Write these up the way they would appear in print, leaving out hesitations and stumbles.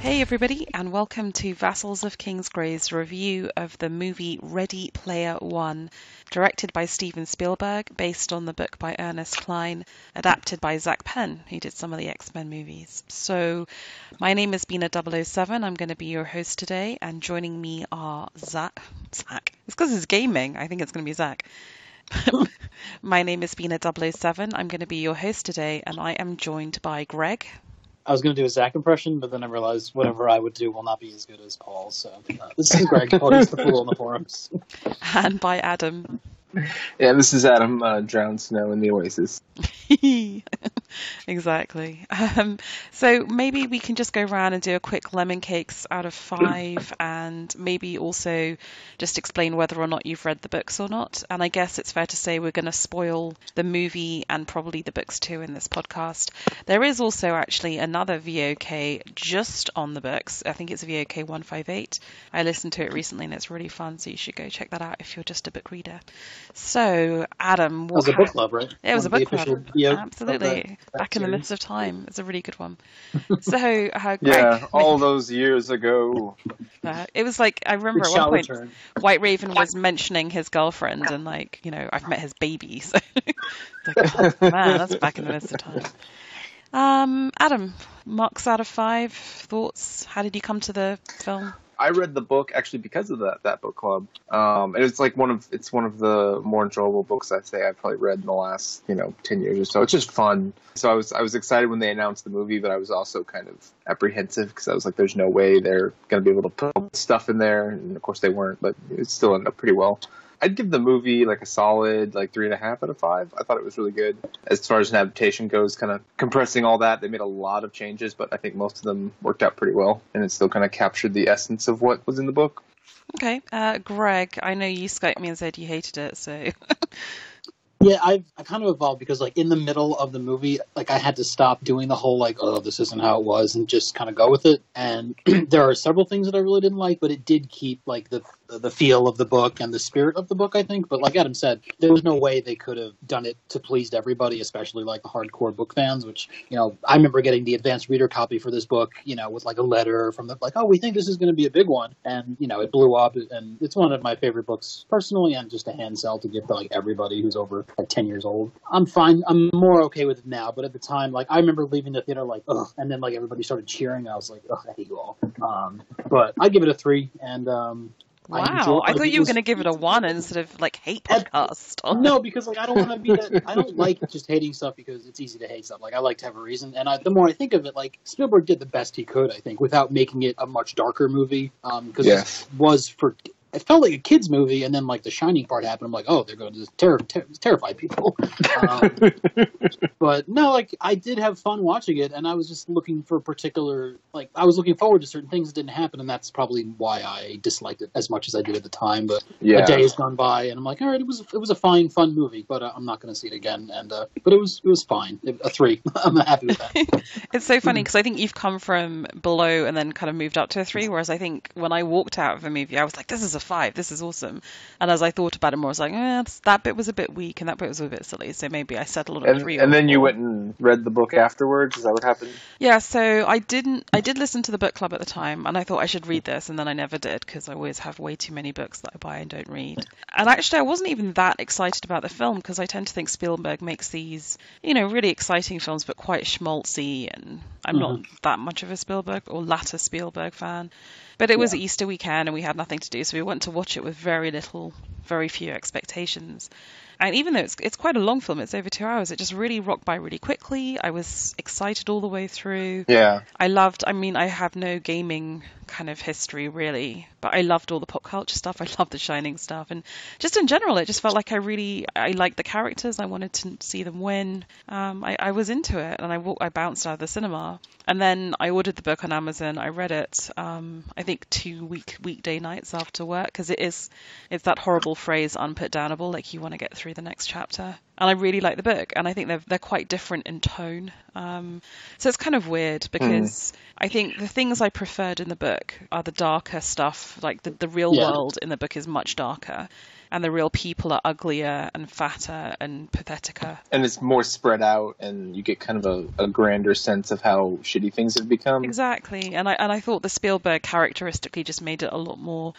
Hey everybody, and welcome to Vassals of Kingsgrave's review of the movie Ready Player One, directed by Steven Spielberg, based on the book by Ernest Cline, adapted by Zach Penn, who did some of the X-Men movies. So, my name is Bina007, I'm going to be your host today, and joining me are Zach. It's because it's gaming, I think it's going to be Zach. My name is Bina007, I'm going to be your host today, and I am joined by Greg. I was going to do a Zach impression, but then I realized whatever I would do will not be as good as Paul's. So this is Greg, ClaudiusTheFool on the forums. And by Adam. Yeah, this is Adam, DrownedSnow in the Oasis. Exactly. So maybe we can just go around and do a quick lemon cakes out of 5 and maybe also just explain whether or not you've read the books or not. And I guess it's fair to say we're going to spoil the movie and probably the books too in this podcast. There is also actually another VOK just on the books. I think it's VOK 158. I listened to it recently and it's really fun, so you should go check that out if you're just a book reader. So, Adam... It was a book club, right? It was a book club. Absolutely. Back in the midst of time. It's a really good one. So, Greg... Yeah, all those years ago. It was like, I remember at one point, White Raven was mentioning his girlfriend and like, you know, I've met his baby. So, it's like, oh man, that's back in the midst of time. Adam, marks out of 5, thoughts? How did you come to the film? I read the book actually because of that book club. And it's like one of the more enjoyable books I'd say I've probably read in the last 10 years or so. It's just fun. So I was excited when they announced the movie, but I was also kind of apprehensive because I was like, there's no way they're going to be able to put all this stuff in there, and of course they weren't, but it still ended up pretty well. I'd give the movie like a solid 3.5 out of 5. I thought it was really good. As far as an adaptation goes, kind of compressing all that, they made a lot of changes, but I think most of them worked out pretty well, and it still kind of captured the essence of what was in the book. Okay. Greg, I know you Skyped me and said you hated it, so... Yeah, I kind of evolved because, like, in the middle of the movie, like, I had to stop doing the whole, like, oh, this isn't how it was, and just kind of go with it. And there are several things that I really didn't like, but it did keep, like, the feel of the book and the spirit of the book, I think. But like Adam said, there was no way they could have done it to please everybody, especially, like, the hardcore book fans, which, I remember getting the advanced reader copy for this book, with, like, a letter from the, like, oh, we think this is going to be a big one. And, it blew up, and it's one of my favorite books personally, and just a hand sell to give to, like, everybody who's over like 10 years old. I'm fine. I'm more okay with it now, but at the time, like, I remember leaving the theater like, ugh, and then like everybody started cheering. I was like, ugh, I hate you all. But I give it a 3, and wow, I thought you were going to give it a 1 instead of like hate podcast. No, because like I don't want to be that. I don't like just hating stuff because it's easy to hate stuff. Like I like to have a reason, and the more I think of it, like Spielberg did the best he could, I think, without making it a much darker movie. Because it was for. It felt like a kid's movie, and then like the Shining part happened. I'm like, oh, they're going to terrify people. But no, like I did have fun watching it, and I was just looking for particular, like I was looking forward to certain things that didn't happen, and that's probably why I disliked it as much as I did at the time. But a day has gone by, and I'm like, all right, it was a fine, fun movie, but I'm not going to see it again. And but it was fine. A 3. I'm happy with that. It's so funny because I think you've come from below and then kind of moved up to a 3, whereas I think when I walked out of the movie, I was like, this is a 5, this is awesome. And as I thought about it more, I was like, that bit was a bit weak and that bit was a bit silly, so maybe I settled on a 3. And then you went and read the book afterwards? Is that what happened? Yeah, so I did listen to the book club at the time, and I thought I should read this, and then I never did because I always have way too many books that I buy and don't read. And actually I wasn't even that excited about the film because I tend to think Spielberg makes these, really exciting films but quite schmaltzy, and I'm not that much of a Spielberg or latter Spielberg fan. But it was Easter weekend and we had nothing to do, so we went to watch it with very few expectations. And even though it's quite a long film, it's over 2 hours, it just really rocked by really quickly. I was excited all the way through. Yeah. I have no gaming kind of history really, but I loved all the pop culture stuff. I loved the Shining stuff, and just in general, it just felt like I liked the characters. I wanted to see them win. I was into it, and I bounced out of the cinema, and then I ordered the book on Amazon. I read it, I think 2 weekday nights after work, because it's that horrible phrase unputdownable, like you want to get through the next chapter. and I really like the book, and I think they're quite different in tone. So it's kind of weird because I think the things I preferred in the book are the darker stuff, like the real world in the book is much darker. And the real people are uglier and fatter and patheticer. And it's more spread out, and you get kind of a grander sense of how shitty things have become. Exactly. And I thought the Spielberg characteristically just made it a lot more,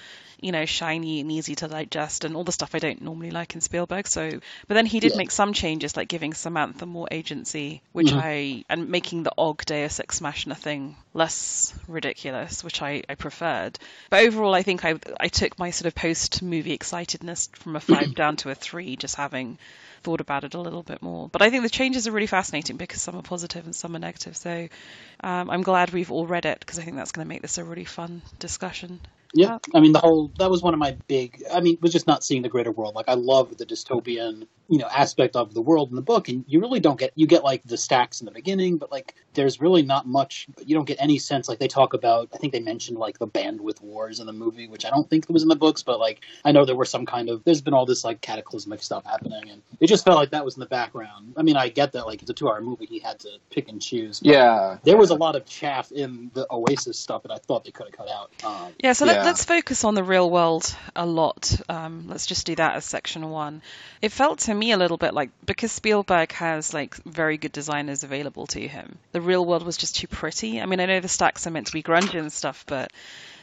shiny and easy to digest, and all the stuff I don't normally like in Spielberg. But then he did make some changes, like giving Samantha more agency, which and making the Og Deus Ex Machina thing less ridiculous, which I preferred. But overall, I think I took my sort of post-movie excitedness from a 5 down to a 3, just having thought about it a little bit more. But I think the changes are really fascinating because some are positive and some are negative. So I'm glad we've all read it, because I think that's going to make this a really fun discussion. Yeah, I mean, that was one of my was just not seeing the greater world. Like, I love the dystopian, aspect of the world in the book, and you really don't you get like the stacks in the beginning, but like, there's really not much, you don't get any sense, like they talk about, I think they mentioned like the bandwidth wars in the movie, which I don't think was in the books, but like, I know there were some there's been all this like cataclysmic stuff happening, and it just felt like that was in the background. I mean, I get that, like, it's a 2-hour movie, he had to pick and choose. Yeah. There was a lot of chaff in the Oasis stuff that I thought they could have cut out. Let's focus on the real world a lot. Let's just do that as section 1. It felt to me a little bit like, because Spielberg has like very good designers available to him, the real world was just too pretty. I mean, I know the stacks are meant to be grungy and stuff, but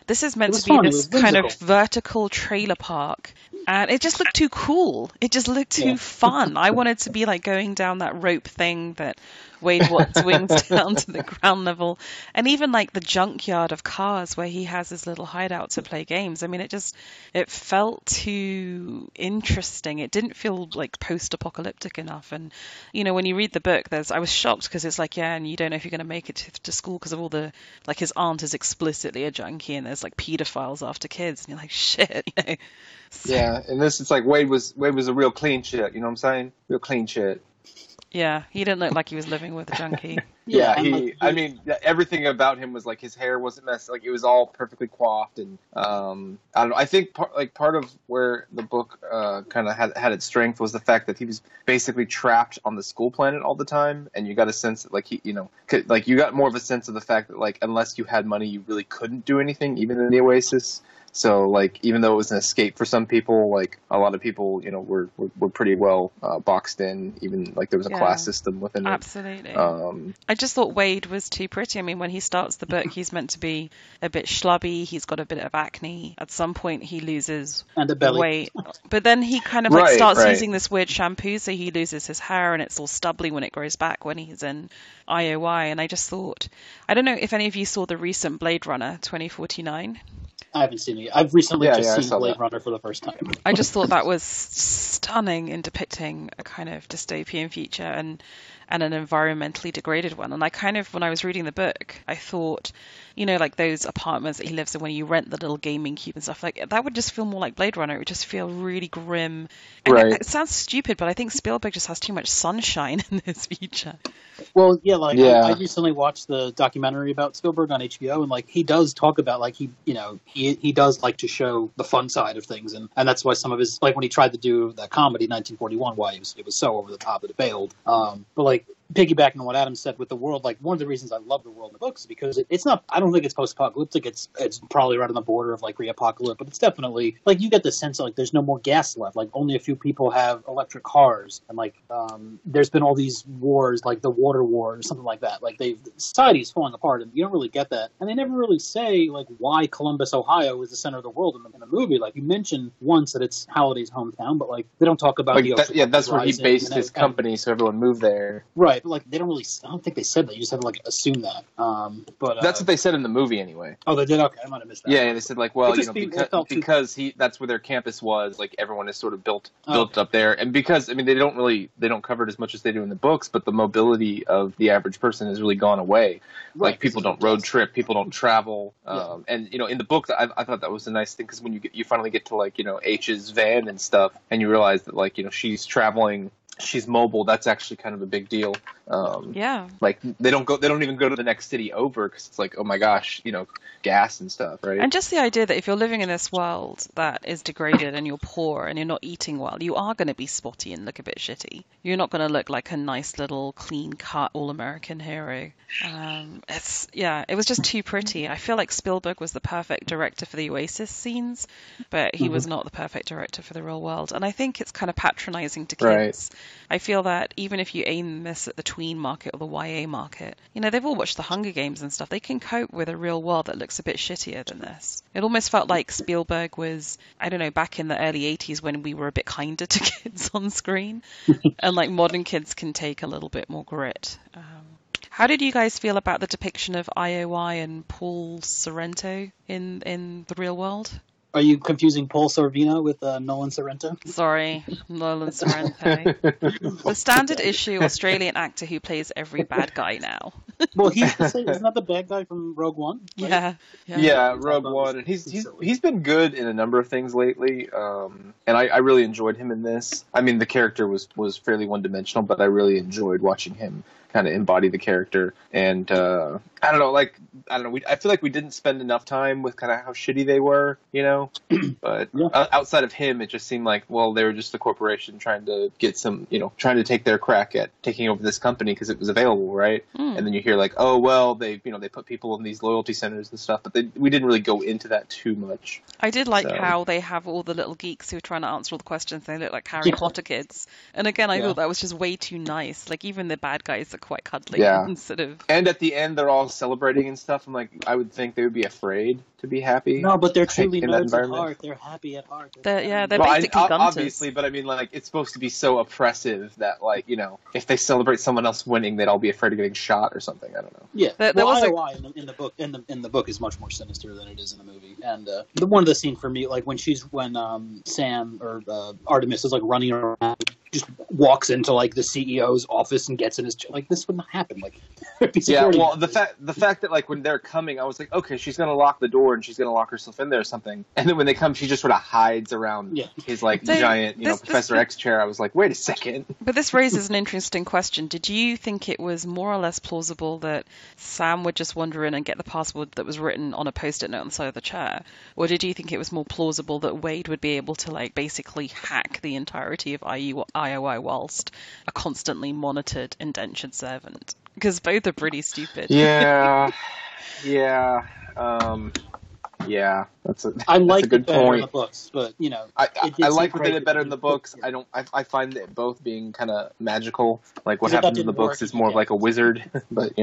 this is meant to be this kind of vertical trailer park, and it just looked too cool. It just looked too fun. I wanted to be like going down that rope thing that Wade Watts wings down to the ground level, and even like the junkyard of cars where he has his little hideout to play games. I mean, it felt too interesting. It didn't feel like post-apocalyptic enough. And when you read the book, I was shocked because it's like, and you don't know if you're going to make it to school because of all the, like, his aunt is explicitly a junkie, and there's like pedophiles after kids, and you're like, shit, So, yeah, and this, it's like Wade was a real clean shit. You know what I'm saying? Real clean shit. Yeah, he didn't look like he was living with a junkie. I mean, everything about him was like, his hair wasn't messed, like it was all perfectly coiffed, and I don't know. I think part of where the book kind of had its strength was the fact that he was basically trapped on the school planet all the time, and you got a sense that like you got more of a sense of the fact that like unless you had money, you really couldn't do anything, even in the Oasis. So, like, even though it was an escape for some people, like, a lot of people, were pretty well boxed in. Even, like, there was a class system within it. Absolutely. I just thought Wade was too pretty. I mean, when he starts the book, he's meant to be a bit schlubby. He's got a bit of acne. At some point, he loses and a belly. Weight. But then he kind of, starts using this weird shampoo, so he loses his hair, and it's all stubbly when it grows back when he's in IOI. And I just thought, I don't know if any of you saw the recent Blade Runner 2049. I haven't seen it. I've recently seen Blade Runner for the first time. I just thought that was stunning in depicting a kind of dystopian future and an environmentally degraded one. And I kind of, when I was reading the book, I thought, like those apartments that he lives in when you rent the little gaming cube and stuff, like that would just feel more like Blade Runner. It would just feel really grim. And it sounds stupid, but I think Spielberg just has too much sunshine in this future. Well, I recently watched the documentary about Spielberg on HBO, and like he does talk about like he does like to show the fun side of things, and that's why some of his, like when he tried to do that comedy 1941, why it was so over the top that it failed. But like piggybacking on what Adam said with the world, like one of the reasons I love the world in the books is because it's not, I don't think it's post-apocalyptic. It's probably right on the border of like re-apocalypse, but it's definitely like you get the sense of like there's no more gas left. Like only a few people have electric cars, and like there's been all these wars, like the water war or something like that. Like society's falling apart, and you don't really get that. And they never really say like why Columbus, Ohio, is the center of the world in the movie. Like you mentioned once that it's Halliday's hometown, but like they don't talk about like the ocean. that's where he based his company, so everyone moved there. Right. But like they don't really, I don't think they said that. You just have to like assume that. But that's what they said in the movie anyway. Oh, they did. Okay, I might have missed that. Yeah, they said like, well, because that's where their campus was. Like everyone is sort of built up there, and because they don't cover it as much as they do in the books, but the mobility of the average person has really gone away. Right, like people don't road trip, people don't travel, and in the book I thought that was a nice thing because when you finally get to like H's van and stuff, and you realize that like she's traveling she's mobile, that's actually kind of a big deal. Yeah. Like they don't even go to the next city over because it's like, oh my gosh, gas and stuff, right? And just the idea that if you're living in this world that is degraded and you're poor and you're not eating well, you are going to be spotty and look a bit shitty. You're not going to look like a nice little clean cut all-American hero. It was just too pretty. I feel like Spielberg was the perfect director for the Oasis scenes, but he was not the perfect director for the real world. And I think it's kind of patronizing to kids. Right. I feel that even if you aim this at the tween market or the YA market, they've all watched the Hunger Games and stuff. They can cope with a real world that looks a bit shittier than this. It almost felt like Spielberg was, I don't know, back in the early 80s when we were a bit kinder to kids on screen. And like modern kids can take a little bit more grit. How did you guys feel about the depiction of IOI and Paul Sorrento in the real world? Are you confusing Paul Sorvino with Nolan Sorrento? Sorry, Nolan Sorrento. The standard issue Australian actor who plays every bad guy now. Well, he's the same. Isn't that the bad guy from Rogue One? Right? Yeah, Rogue One. And he's been good in a number of things lately. And I really enjoyed him in this. I mean, the character was fairly one-dimensional, but I really enjoyed watching him kind of embody the character. And I don't know. I feel like we didn't spend enough time with kind of how shitty they were, But outside of him, it just seemed like, well, they were just a corporation trying to get some, trying to take their crack at taking over this company because it was available, right? And then you hear like, oh well, they put people in these loyalty centers and stuff, but we didn't really go into that too much. I did like how they have all the little geeks who are trying to answer all the questions. They look like Harry Potter kids. And again, I thought that was just way too nice. Like even the bad guys are quite cuddly instead of. And at the end, they're all celebrating and stuff. I'm like, I would think they would be afraid to be happy. No, but they're truly nerds at heart. They're happy at heart. They're basically gunters. Obviously, but I mean, like, it's supposed to be so oppressive that, like, if they celebrate someone else winning, they'd all be afraid of getting shot or something. I don't know. Yeah, there was IOI in the book. In the book is much more sinister than it is in the movie. And one of the scenes for me, like when Sam or Artemis is like running around, just walks into like the CEO's office and gets in his like this wouldn't happen. Like, well, the fact that like when they're coming, I was like, okay, she's gonna lock the door and she's gonna lock herself in there or something. And then when they come, she just sort of hides around his like giant, Professor X chair. I was like, wait a second. But this raises an interesting question. Did you think it was more or less plausible that Sam would just wander in and get the password that was written on a post-it note on the side of the chair, or did you think it was more plausible that Wade would be able to like basically hack the entirety of IOI whilst a constantly monitored indentured servant? Because both are pretty stupid. Yeah. That's a good point. In the books, but I like what they did better in the books. I find that both being kind of magical. Like what happens in the books is more of like a wizard, but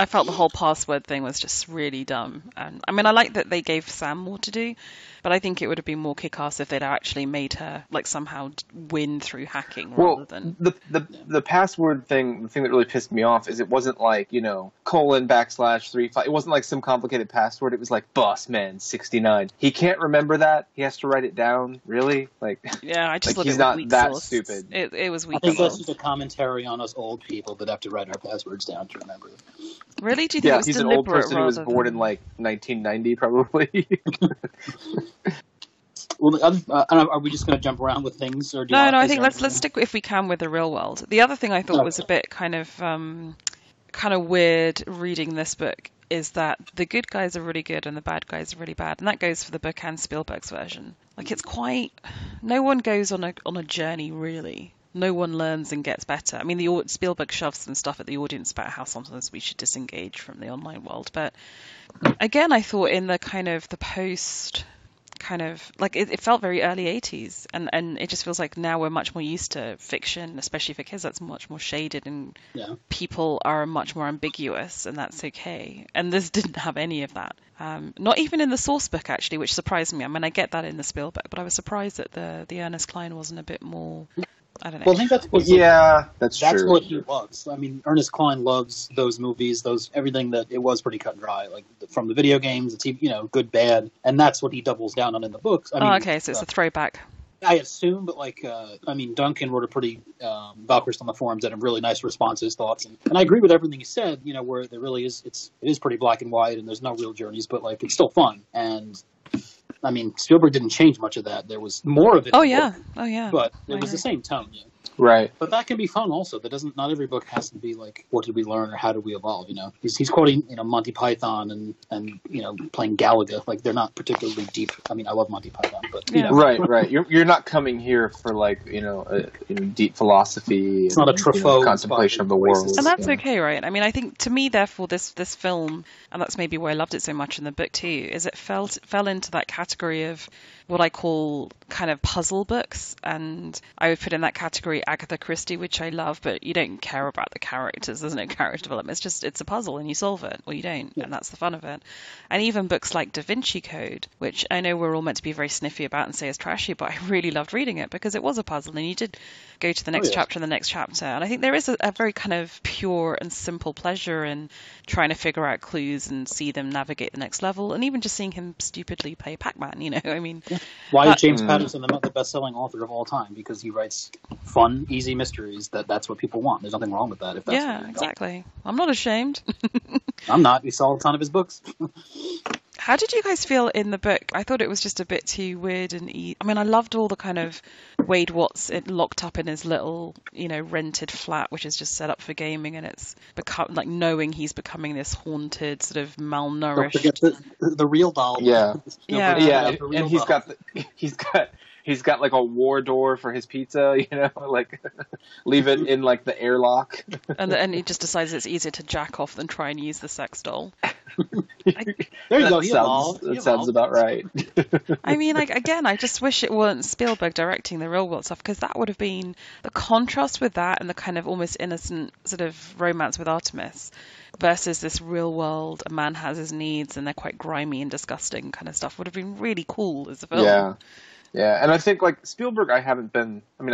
I felt the whole password thing was just really dumb. And I mean, I like that they gave Sam more to do, but I think it would have been more kick-ass if they'd actually made her like somehow win through hacking rather than the password thing. The thing that really pissed me off is it wasn't like :/35. It wasn't like some complicated password. It was like Bossman69. He can't remember that. He has to write it down. Really? Like I just like he's not that stupid. It was weak. I think that's just a commentary on us old people that have to write our passwords down to remember them. Really? Do you think it was he's deliberate? An old person who was born in like 1990, probably. Well, are we just going to jump around with things? Or no, I think let's stick, if we can, with the real world. The other thing I thought was a bit kind of weird reading this book is that the good guys are really good and the bad guys are really bad, and that goes for the book and Spielberg's version. Like it's quite, no one goes on a journey really. No one learns and gets better. I mean, Spielberg shoves some stuff at the audience about how sometimes we should disengage from the online world. But again, I thought in the kind of the post kind of like it felt very early 80s, and it just feels like now we're much more used to fiction, especially for kids. That's much more shaded and people are much more ambiguous, and that's okay. And this didn't have any of that. Not even in the source book, actually, which surprised me. I mean, I get that in the Spielberg, but I was surprised that the Ernest Cline wasn't a bit more. I don't know. Well, I think that's that's true. That's what he Yeah. loves. I mean, Ernest Cline loves those movies, everything that it was pretty cut and dry, like from the video games, the TV, good, bad, and that's what he doubles down on in the books. I mean, okay, so it's a throwback. I assume, but Duncan wrote a pretty Valkyrie on the forums that have really nice responses, thoughts, and I agree with everything he said. Where there really is, it is pretty black and white, and there's no real journeys, but like it's still fun. And I mean, Spielberg didn't change much of that. There was more of it. Oh yeah, oh yeah. But it was the same tone. Yeah. Right. But that can be fun also. Not every book has to be like, what did we learn or how did we evolve, you know? He's quoting, Monty Python and playing Galaga. Like, they're not particularly deep. I mean, I love Monty Python, but, Right. You're not coming here for, like, deep philosophy. It's not a Truffaut contemplation of the world. And that's okay, right? I mean, I think, to me, therefore, this film, and that's maybe why I loved it so much in the book too, is it fell into that category of what I call kind of puzzle books, and I would put in that category Agatha Christie, which I love, but you don't care about the characters. There's no character development. It's a puzzle and you solve it, or you don't, and that's the fun of it. And even books like Da Vinci Code, which I know we're all meant to be very sniffy about and say is trashy, but I really loved reading it because it was a puzzle and you did go to the next chapter and the next chapter. And I think there is a very kind of pure and simple pleasure in trying to figure out clues and see them navigate the next level, and even just seeing him stupidly play Pac-Man, I mean... Why is James Patterson the best-selling author of all time? Because he writes fun, easy mysteries. That's what people want. There's nothing wrong with that. If that's exactly. I'm not ashamed. I'm not. We saw a ton of his books. How did you guys feel in the book? I thought it was just a bit too weird and I mean, I loved all the kind of Wade Watts locked up in his little, rented flat, which is just set up for gaming, and it's become like knowing he's becoming this haunted, sort of malnourished. Don't forget the real doll. Yeah. And he's got like a war door for his pizza, like leave it in like the airlock. And he just decides it's easier to jack off than try and use the sex doll. There you go. That sounds about right. I mean, again, I just wish it wasn't Spielberg directing the real world stuff, because that would have been the contrast with that and the kind of almost innocent sort of romance with Artemis versus this real world, a man has his needs and they're quite grimy and disgusting kind of stuff would have been really cool as a film. Yeah, and I think, like, Spielberg, I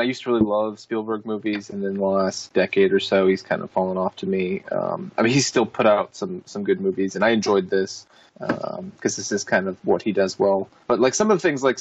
used to really love Spielberg movies, and then in the last decade or so, he's kind of fallen off to me. He's still put out some good movies, and I enjoyed this, because this is kind of what he does well. But, like, some of the things, like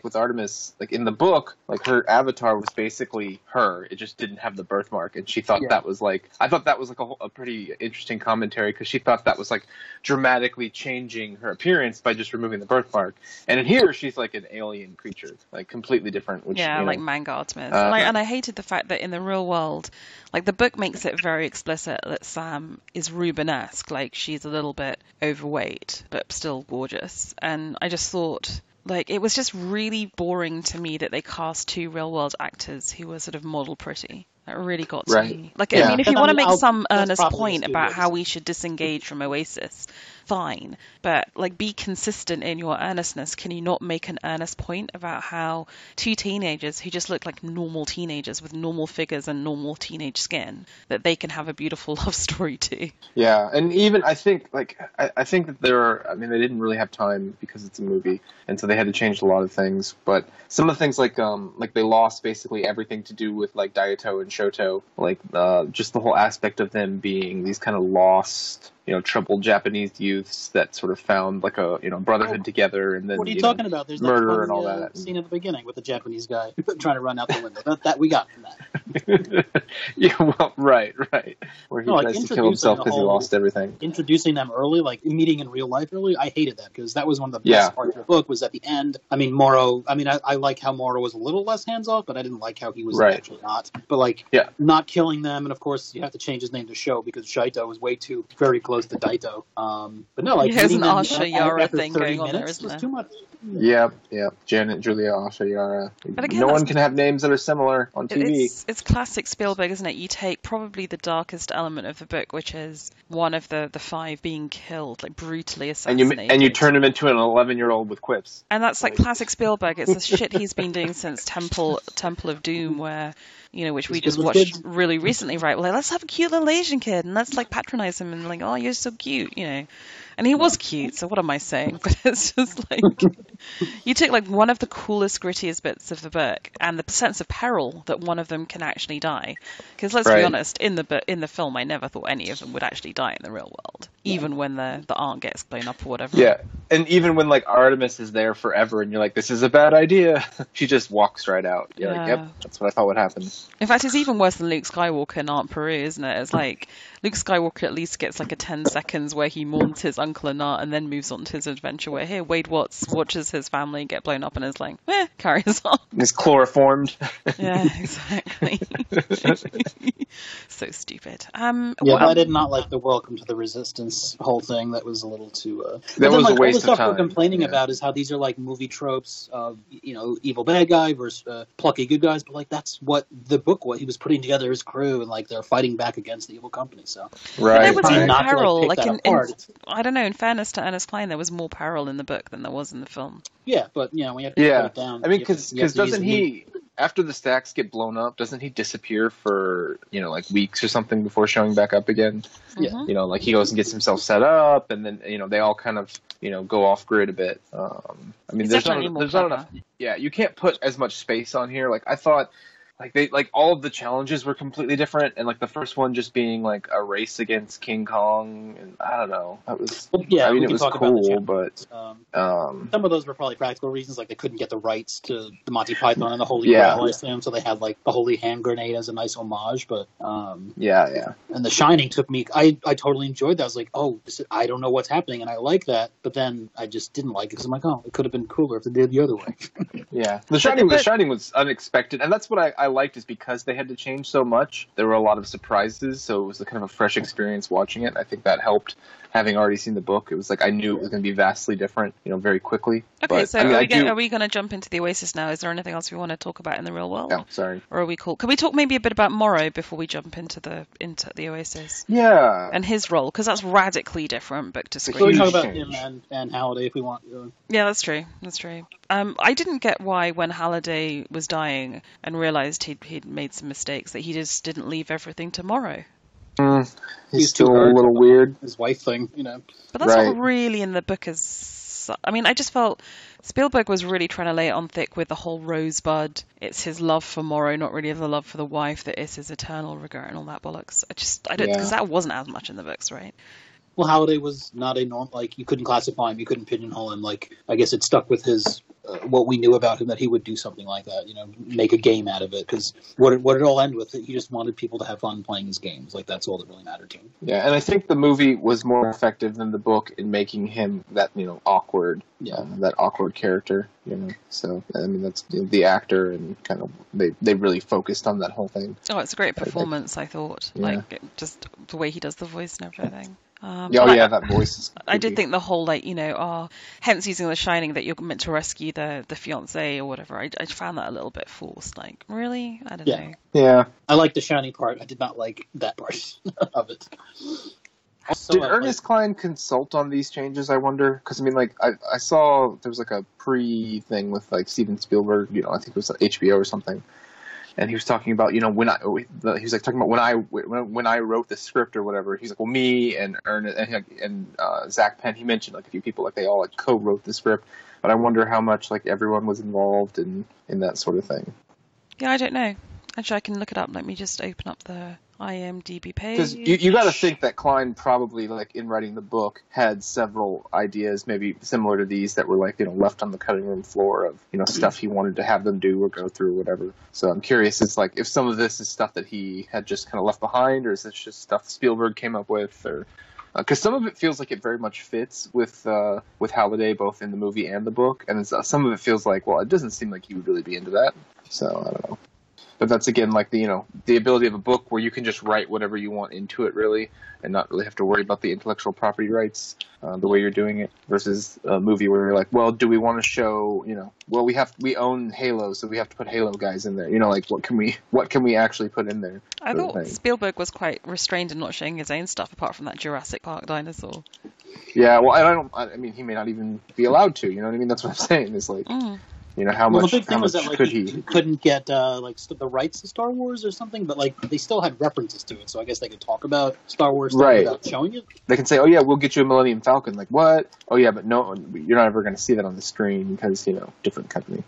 with Artemis, like, in the book, like, her avatar was basically her. It just didn't have the birthmark, and she thought that was, like, I thought that was, like, a pretty interesting commentary, because she thought that was, like, dramatically changing her appearance by just removing the birthmark. And in here, she's, like, an alien creature, like completely different. Which, like manga Artemis. And I hated the fact that in the real world, like the book makes it very explicit that Sam is Rubenesque, like she's a little bit overweight but still gorgeous. And I just thought, like, it was just really boring to me that they cast two real world actors who were sort of model pretty. That really got to me. Like, I mean, if you want to make some earnest point about how we should disengage from Oasis, fine. But, like, be consistent in your earnestness. Can you not make an earnest point about how two teenagers who just look like normal teenagers with normal figures and normal teenage skin, that they can have a beautiful love story too? Yeah, and even I think that they didn't really have time because it's a movie, and so they had to change a lot of things. But some of the things like they lost basically everything to do with like Daito and Shoto, like just the whole aspect of them being these kind of lost, troubled Japanese youths that sort of found like a brotherhood together, and then what are you talking about? There's murder that funny, and all that scene at the beginning with the Japanese guy trying to run out the window. That we got from that. Yeah, well, right, where he tries to kill himself because he lost everything. Introducing them early, like meeting in real life early, I hated that because that was one of the best parts of the book. Was at the end. I mean, Moro. I mean, I like how Moro was a little less hands off, but I didn't like how he was actually not. But not killing them, and of course you have to change his name to Sho because Shaito was way too very close to Daito. But no, like there's an Asha Yara thing going on there, isn't there? Too much. Yeah. Janet, Julia, Asha Yara. But again, no one can have names that are similar on TV. It's classic Spielberg, isn't it? You take probably the darkest element of the book, which is one of the five being killed, like brutally assassinated. And you turn him into an 11-year-old with quips. And that's like classic Spielberg. It's the shit he's been doing since Temple of Doom, where which we just watched really recently, right? Well, let's have a cute little Asian kid and let's like patronize him and like, oh, you're so cute, And he was cute, so what am I saying? But it's just like, you take like one of the coolest, grittiest bits of the book and the sense of peril that one of them can actually die. Because let's be honest, in the film, I never thought any of them would actually die in the real world, even when the aunt gets blown up or whatever. Yeah, and even when like Artemis is there forever and you're like, this is a bad idea, she just walks right out. You're like, yep, that's what I thought would happen. In fact, it's even worse than Luke Skywalker and Aunt Peru, isn't it? It's like, Luke Skywalker at least gets like a 10 seconds where he mourns his uncle Anat and then moves on to his adventure. Where here, Wade Watts watches his family get blown up and is like, carries on. He's chloroformed. Yeah, exactly. So stupid. But I did not like the Welcome to the Resistance whole thing. That was a little too. That was a waste of time. All the stuff we're complaining about is how these are like movie tropes of evil bad guy versus plucky good guys. But like that's what the book was. He was putting together his crew and like they're fighting back against the evil company. So right. There was more not peril. To, like, in I don't know. In fairness to Ernest Cline, there was more peril in the book than there was in the film. Yeah, but we have to put it down. I mean, because doesn't he? After the stacks get blown up, doesn't he disappear for, like weeks or something before showing back up again? Yeah. Like he goes and gets himself set up and then, they all kind of, go off grid a bit. I mean, there's not enough. Yeah, you can't put as much space on here. Like I thought, all of the challenges were completely different, and like the first one just being like a race against King Kong, and I don't know, that was it was cool, but some of those were probably practical reasons, like they couldn't get the rights to the Monty Python and the Holy Grail, I assume, so they had like the Holy Hand Grenade as a nice homage, but and The Shining took me. I totally enjoyed that. I was like, I don't know what's happening, and I like that, but then I just didn't like it because I'm like, it could have been cooler if they did the other way. Yeah, The Shining was unexpected, and that's what I liked, is because they had to change so much. There were a lot of surprises, so it was a kind of a fresh experience watching it. I think that helped. Having already seen the book, it was like I knew it was going to be vastly different, very quickly. Okay, but, so are we going to jump into the Oasis now? Is there anything else we want to talk about in the real world? Yeah, sorry. Or are we cool? Can we talk maybe a bit about Morrow before we jump into the Oasis? Yeah. And his role, because that's radically different book to screen. So we talk about him and Halliday if we want. Yeah, that's true. That's true. I didn't get why when Halliday was dying and realised he'd made some mistakes that he just didn't leave everything to Morrow. He's still a little weird. His wife thing, But that's not really in the book as... I mean, I just felt Spielberg was really trying to lay it on thick with the whole Rosebud. It's his love for Morrow, not really the love for the wife that is his eternal regret and all that bollocks. I don't, because that wasn't as much in the books, right? Well, Halliday was not a norm. Like, you couldn't classify him, you couldn't pigeonhole him. Like, I guess it stuck with his what we knew about him, that he would do something like that. Make a game out of it. Because what it all ended with, he just wanted people to have fun playing his games. Like, that's all that really mattered to him. Yeah, and I think the movie was more effective than the book in making him that awkward, that awkward character. So I mean, that's the actor, and kind of they really focused on that whole thing. Oh, it's a great performance. I thought, just the way he does the voice and everything. That voice is creepy. I did think the whole hence using The Shining that you're meant to rescue the fiancé or whatever. I found that a little bit forced. Like, really? I don't know. Yeah. I like the Shining part. I did not like that part of it. Did Ernest Cline consult on these changes, I wonder? Because, I mean, I saw there was a pre-thing with Steven Spielberg, I think it was HBO or something. And he was talking about, when I wrote the script or whatever. He's like, well, me and Ernest and Zach Penn. He mentioned a few people, they all co-wrote the script. But I wonder how much everyone was involved in that sort of thing. Yeah, I don't know. Actually, I can look it up. Let me just open up the IMDb page. Because you got to think that Cline probably, in writing the book, had several ideas, maybe similar to these, that were left on the cutting room floor of stuff he wanted to have them do or go through or whatever. So I'm curious, it's if some of this is stuff that he had just kind of left behind, or is this just stuff Spielberg came up with, or because some of it feels like it very much fits with Halliday, both in the movie and the book, and some of it feels like, well, it doesn't seem like he would really be into that. So I don't know. But that's, again, the ability of a book where you can just write whatever you want into it, really, and not really have to worry about the intellectual property rights the way you're doing it, versus a movie where you're like, well, do we want to show, well, we own Halo, so we have to put Halo guys in there. What can we actually put in there? I thought Spielberg was quite restrained in not showing his own stuff, apart from that Jurassic Park dinosaur. Yeah, well, I mean, he may not even be allowed to, you know what I mean? That's what I'm saying, is how much, the big thing was that could he? He couldn't get the rights to Star Wars or something, but they still had references to it, so I guess they could talk about Star Wars stuff without showing it. They can say, "Oh yeah, we'll get you a Millennium Falcon." Like, what? Oh yeah, but no, you're not ever going to see that on the screen because different company.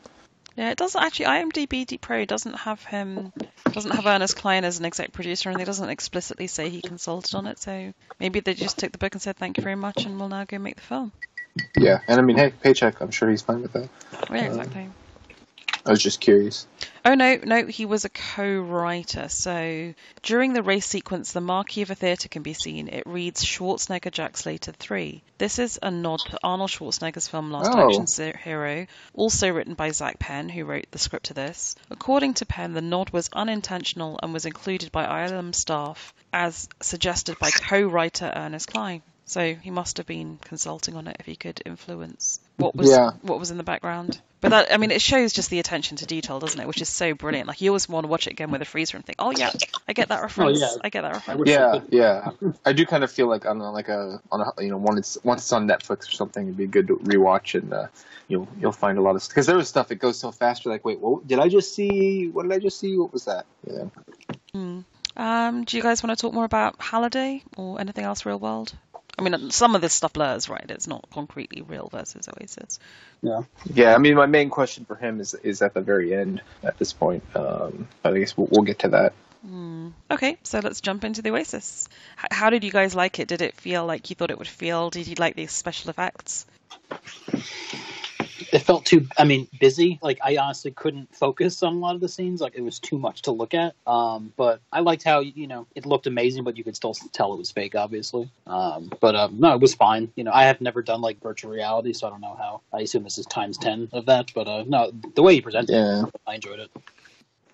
Yeah, it doesn't actually. IMDb Pro doesn't have Ernest Cline as an exec producer, and it doesn't explicitly say he consulted on it. So maybe they just took the book and said, "Thank you very much," and we'll now go make the film. Yeah, and I mean, hey, paycheck. I'm sure he's fine with that. Yeah, exactly. I was just curious. Oh, no, he was a co-writer. So during the race sequence, the marquee of a theatre can be seen. It reads Schwarzenegger Jack Slater 3. This is a nod to Arnold Schwarzenegger's film Last Action Hero, also written by Zach Penn, who wrote the script to this. According to Penn, the nod was unintentional and was included by ILM staff as suggested by co-writer Ernest Cline. So he must have been consulting on it if he could influence what was in the background. But that, I mean, it shows just the attention to detail, doesn't it? Which is so brilliant. Like, you always want to watch it again with a freezer and think, oh yeah, I get that reference. I get that reference. Yeah. I do kind of feel like on a once it's on Netflix or something, it'd be good to rewatch, and you'll find a lot of, because there was stuff that goes so fast. You're like, wait, what did I just see? What did I just see? What was that? Do you guys want to talk more about Halliday or anything else real world? I mean, some of this stuff blurs, right? It's not concretely real versus Oasis. Yeah. I mean, my main question for him is at the very end. At this point, I guess we'll get to that. Okay, so let's jump into the Oasis. How did you guys like it? Did it feel like you thought it would feel? Did you like the special effects? It felt too, busy. Like, I honestly couldn't focus on a lot of the scenes. Like, it was too much to look at. But I liked how, it looked amazing, but you could still tell it was fake, obviously. No, it was fine. I have never done, like, virtual reality, so I don't know how. I assume this is times 10 of that. But, no, the way he presented it, I enjoyed it.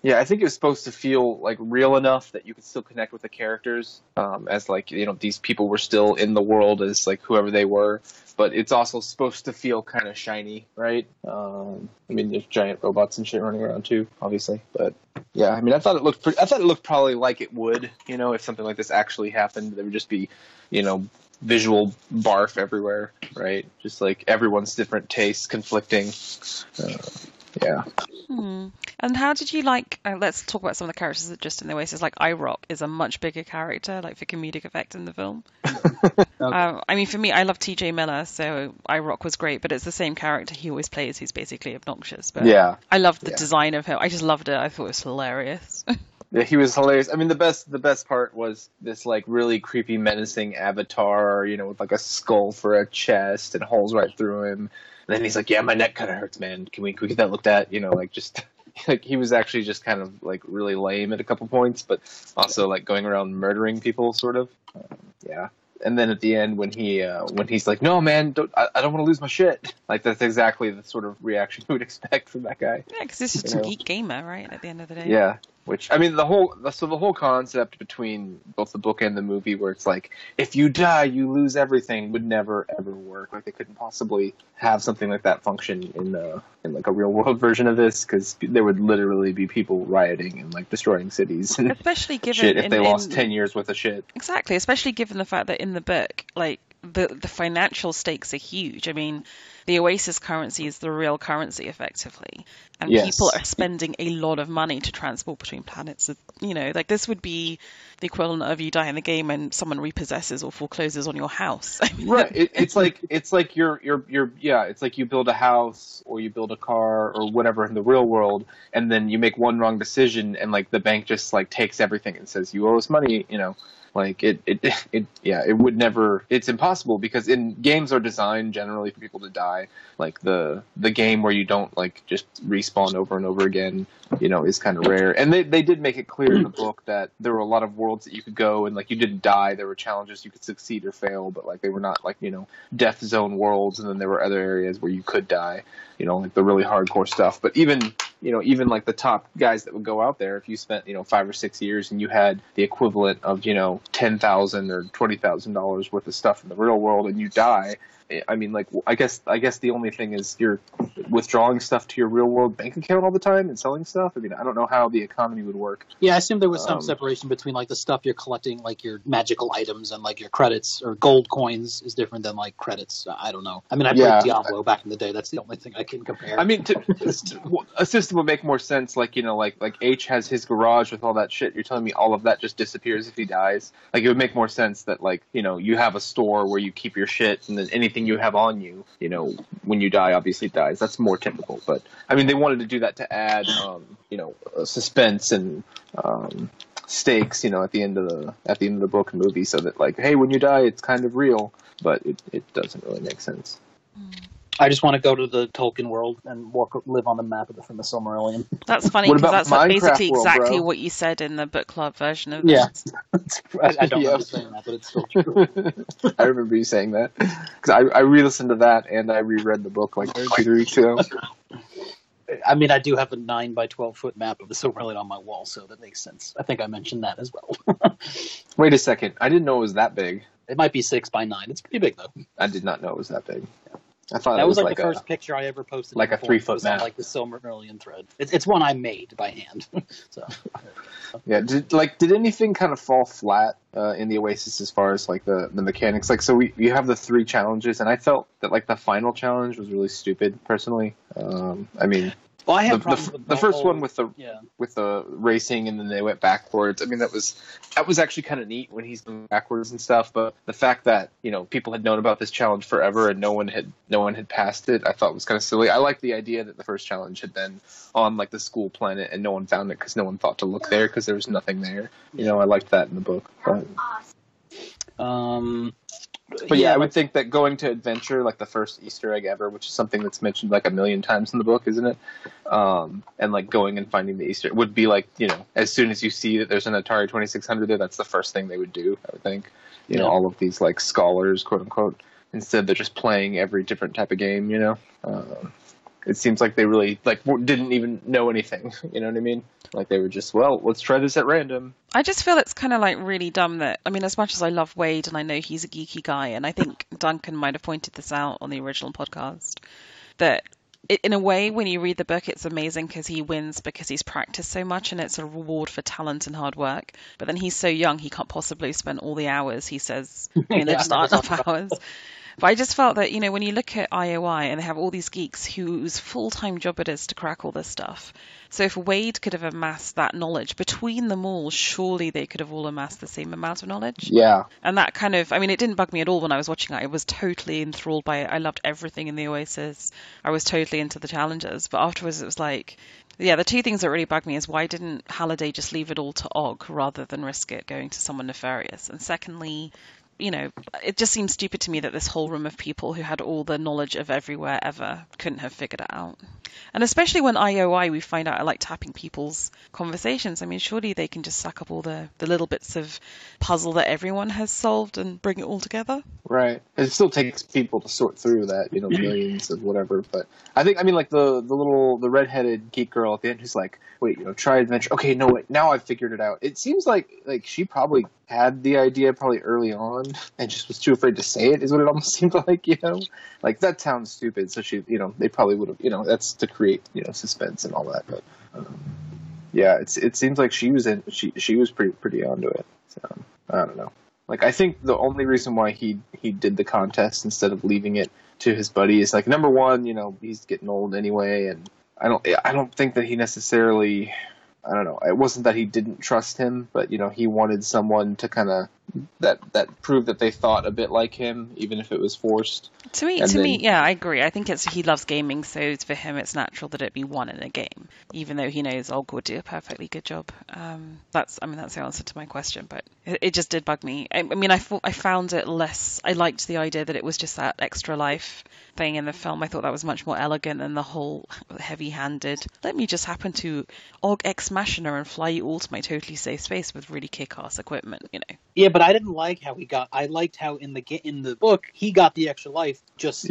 Yeah, I think it was supposed to feel like real enough that you could still connect with the characters, as like, these people were still in the world as like whoever they were, but it's also supposed to feel kind of shiny, right? There's giant robots and shit running around too, obviously, but yeah, I thought it looked probably like it would, if something like this actually happened, there would just be, visual barf everywhere, right? Just like everyone's different tastes conflicting. Yeah. And how did you like, let's talk about some of the characters that just in the Oasis, like iRock is a much bigger character, like for comedic effect in the film. For me, I love TJ Miller, so iRock was great, but it's the same character he always plays, who's basically obnoxious. But I loved the design of him. I just loved it. I thought it was hilarious. Yeah, he was hilarious. The best part was this like really creepy, menacing avatar, with like a skull for a chest and holes right through him. And then he's like, yeah, my neck kind of hurts, man. Can we get that looked at? Like he was actually just kind of like really lame at a couple points, but also like going around murdering people, sort of. Yeah. And then at the end, when he's like, no, man, I don't want to lose my shit. Like that's exactly the sort of reaction you would expect from that guy. Yeah, because this is a geek gamer, right? At the end of the day. Yeah. Which, the whole concept between both the book and the movie where it's like, if you die, you lose everything would never, ever work. Like, they couldn't possibly have something like that function in like a real world version of this, because there would literally be people rioting and, like, destroying cities. And especially given shit if they lost 10 years worth of shit. Exactly, especially given the fact that in the book, like, the financial stakes are huge. The Oasis currency is the real currency, effectively. And people are spending a lot of money to transport between planets. Like this would be the equivalent of you die in the game and someone repossesses or forecloses on your house. Right. It's like it's like you build a house or you build a car or whatever in the real world, and then you make one wrong decision and like the bank just like takes everything and says you owe us money, Like it would never. It's impossible because games are designed generally for people to die. Like the game where you don't like just respawn over and over again, is kind of rare. And they did make it clear in the book that there were a lot of worlds that you could go and like you didn't die. There were challenges you could succeed or fail, but like they were not like death zone worlds. And then there were other areas where you could die. Like the really hardcore stuff. But even like the top guys that would go out there, if you spent, 5 or 6 years and you had the equivalent of, $10,000 or $20,000 worth of stuff in the real world and you die, I guess the only thing is you're withdrawing stuff to your real world bank account all the time and selling stuff. I don't know how the economy would work. Yeah, I assume there was some separation between like the stuff you're collecting, like your magical items, and like your credits or gold coins is different than like credits. I don't know. I played Diablo back in the day. That's the only thing I can compare. A system would make more sense. Like H has his garage with all that shit. You're telling me all of that just disappears if he dies? Like it would make more sense that you have a store where you keep your shit and then anything you have on you, when you die, obviously dies. That's more typical. But they wanted to do that to add, suspense and stakes, at the end of the book and movie, so that like, hey, when you die, it's kind of real, but it doesn't really make sense. I just want to go to the Tolkien world and live on the map from the Silmarillion. That's funny What because about that's Minecraft basically world, exactly bro? what you said in the book club version of Yeah. this. I don't Yeah. remember saying that, but it's still true. I remember you saying that. Because I re-listened to that and I reread the book like 2-3 weeks ago. I mean, I do have a 9 by 12 foot map of the Silmarillion on my wall, so that makes sense. I think I mentioned that as well. Wait a second. I didn't know it was that big. It might be 6 by 9. It's pretty big, though. I did not know it was that big. I thought That it was was like the first picture I ever posted. like a 3-foot was on, map. like the Silmarillion thread. It's one I made by hand. So. Yeah. Did anything kind of fall flat in the Oasis as far as like the mechanics? Like, so you have the 3 challenges, and I felt that like the final challenge was really stupid. Personally, I mean. Well, I had problems with the first one with the racing, and then they went backwards. I mean, that was actually kind of neat when he's going backwards and stuff. But the fact that people had known about this challenge forever and no one had passed it, I thought was kind of silly. I like the idea that the first challenge had been on like the school planet and no one found it because no one thought to look there because there was nothing there. I liked that in the book. But yeah, I would think that going to adventure, like the first Easter egg ever, which is something that's mentioned like 1,000,000 times in the book, isn't it? And like going and finding the Easter would be like, as soon as you see that there's an Atari 2600 there, that's the first thing they would do, I would think. All of these like scholars, quote unquote, instead they're just playing every different type of game, It seems like they really didn't even know anything, you know what I mean? Like they were just, well, let's try this at random. I just feel it's kind of like really dumb that, I mean, as much as I love Wade and I know he's a geeky guy, and I think Duncan might have pointed this out on the original podcast, that in a way, when you read the book, it's amazing because he wins because he's practiced so much and it's a reward for talent and hard work. But then he's so young, he can't possibly spend all the hours, he says. I mean, there just aren't enough hours. But I just felt that, when you look at IOI and they have all these geeks whose full-time job it is to crack all this stuff. So if Wade could have amassed that knowledge between them all, surely they could have all amassed the same amount of knowledge. Yeah. And that kind of, I mean, it didn't bug me at all when I was watching it. I was totally enthralled by it. I loved everything in the Oasis. I was totally into the challenges. But afterwards it was like, yeah, the 2 things that really bugged me is why didn't Halliday just leave it all to Og rather than risk it going to someone nefarious? And secondly, it just seems stupid to me that this whole room of people who had all the knowledge of everywhere ever couldn't have figured it out. And especially when IOI, we find out I like tapping people's conversations. I mean, surely they can just suck up all the little bits of puzzle that everyone has solved and bring it all together. Right. It still takes people to sort through that, millions of whatever. But I mean, like the redheaded geek girl at the end who's like, wait, try adventure. Okay, no, wait, now I've figured it out. It seems like she probably had the idea probably early on and just was too afraid to say it, is what it almost seemed like, Like, that sounds stupid, so she, they probably would have, that's to create, suspense and all that. But, yeah, it seems like she was pretty onto it. So, I don't know. Like, I think the only reason why he did the contest instead of leaving it to his buddy is, like, number one, he's getting old anyway, and I don't think that he necessarily, I don't know, it wasn't that he didn't trust him, but, he wanted someone to kind of, that proved that they thought a bit like him, even if it was forced. To me, yeah, I agree. I think he loves gaming, so for him it's natural that it be won in a game, even though he knows Og would do a perfectly good job. That's the answer to my question, but it just did bug me. I mean, I found it less. I liked the idea that it was just that extra life thing in the film. I thought that was much more elegant than the whole heavy-handed. Let me just happen to Og Ex Machina and fly you all to my totally safe space with really kick-ass equipment, Yeah, but I didn't like how he got. I liked how in the book he got the extra life just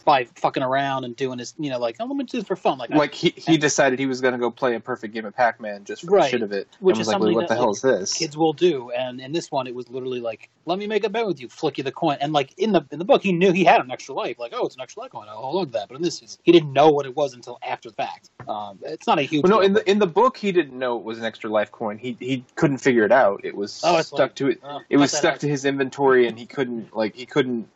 by fucking around and doing his, like, oh, let me do this for fun. Like he decided he was going to go play a perfect game of Pac-Man just for the shit of it. Which and is was something like, what the hell is this? Kids will do, and in this one it was literally like, let me make a bet with you, flick you the coin, and like in the book he knew he had an extra life, like, oh, it's an extra life coin, I'll look at that. But in this, he didn't know what it was until after the fact. It's not a huge. Well, no, in the book he didn't know it was an extra life coin. He couldn't figure it out. It was stuck to it. It was stuck to his inventory, and he couldn't. He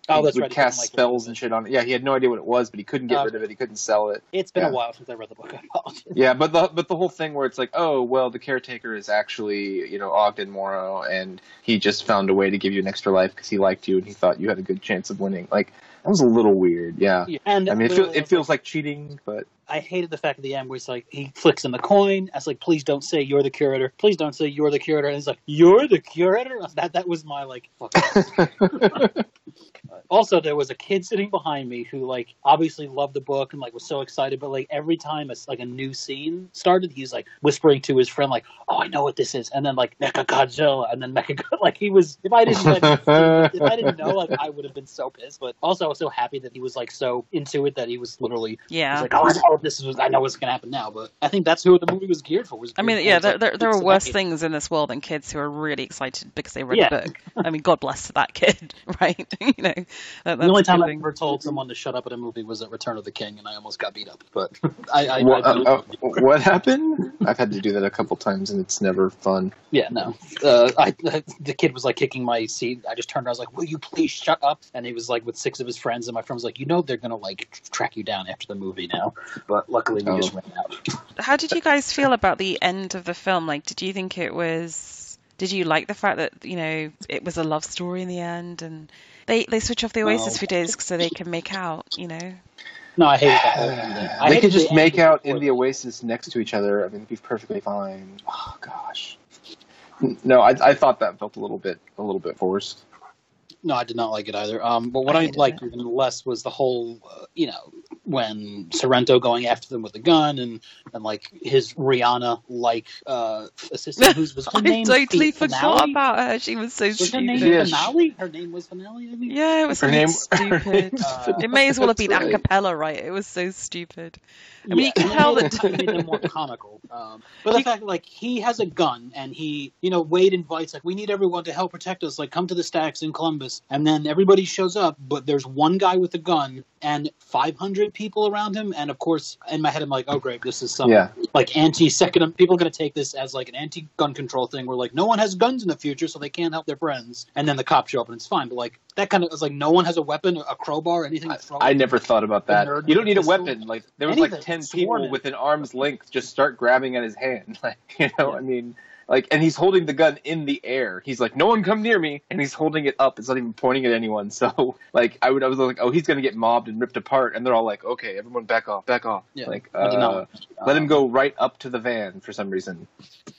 would cast spells and shit on it. Yeah, he had no idea what it was, but he couldn't get rid of it. He couldn't sell it. It's been a while since I read the book. I apologize. Yeah, but the whole thing where it's like, oh well, the caretaker is actually Ogden Morrow, and he just found a way to give you an extra life because he liked you and he thought you had a good chance of winning. Like, that was a little weird. Yeah. And I mean, it feels like cheating, but I hated the fact at the end where it's like he flicks in the coin. I was like, please don't say you're the curator. Please don't say you're the curator. And it's like, you're the curator. That was my like. Fuck. Also, there was a kid sitting behind me who, like, obviously loved the book and, like, was so excited. But, like, every time a new scene started, he's, like, whispering to his friend, like, oh, I know what this is. And then, like, Mecha Godzilla. And then Mecha like, he was, if I didn't know, like, I would have been so pissed. But also, I was so happy that he was, like, so into it that he was literally, Yeah. like, oh, I know what's going to happen now. But I think that's who the movie was geared for. There are worse things in this world than kids who are really excited because they read a book. I mean, God bless that kid, right? The only time I ever told someone to shut up at a movie was at Return of the King, and I almost got beat up. But what happened? I've had to do that a couple times, and it's never fun. Yeah, no. The kid was like kicking my seat. I just turned around. I was like, "Will you please shut up?" And he was like with 6 of his friends, and my friend was like, they're gonna like track you down after the movie now. But luckily, we just ran out. How did you guys feel about the end of the film? Like, did you think it was? Did you like the fact that, it was a love story in the end and they switch off the Oasis for discs so they can make out, No, I hated that whole ending. They could just make out in the Oasis next to each other. I mean, it'd be perfectly fine. Oh, gosh. No, I thought that felt a little bit forced. No, I did not like it either. But what I liked even less was the whole, when Sorrento going after them with a gun and like his Rihanna-like assistant, whose was her name? I totally forgot about her. She was so stupid. Her name Finale? Her name was Finale, I think? Yeah, it was something stupid. It may as well have been a cappella, right? It was so stupid. I mean, you can tell that... made them more comical. But the fact, like, he has a gun, and he, Wade invites, like, we need everyone to help protect us, like, come to the stacks in Columbus. And then everybody shows up, but there's one guy with a gun and 500 people around him. And, of course, in my head, I'm like, oh, great, this is some, like, anti-second... People are going to take this as, like, an anti-gun control thing where, like, no one has guns in the future, so they can't help their friends. And then the cops show up, and it's fine. But, like, that kind of... It's like, no one has a weapon, a crowbar, anything to throw. I never thought about that. You don't need a weapon. Like, there was, like, 10 people within arm's length just start grabbing at his hand. Like, I mean... Like, and he's holding the gun in the air. He's like, no one come near me. And he's holding it up. It's not even pointing at anyone. So, like, I was like, oh, he's going to get mobbed and ripped apart. And they're all like, okay, everyone back off. Yeah, like, let him go right up to the van for some reason.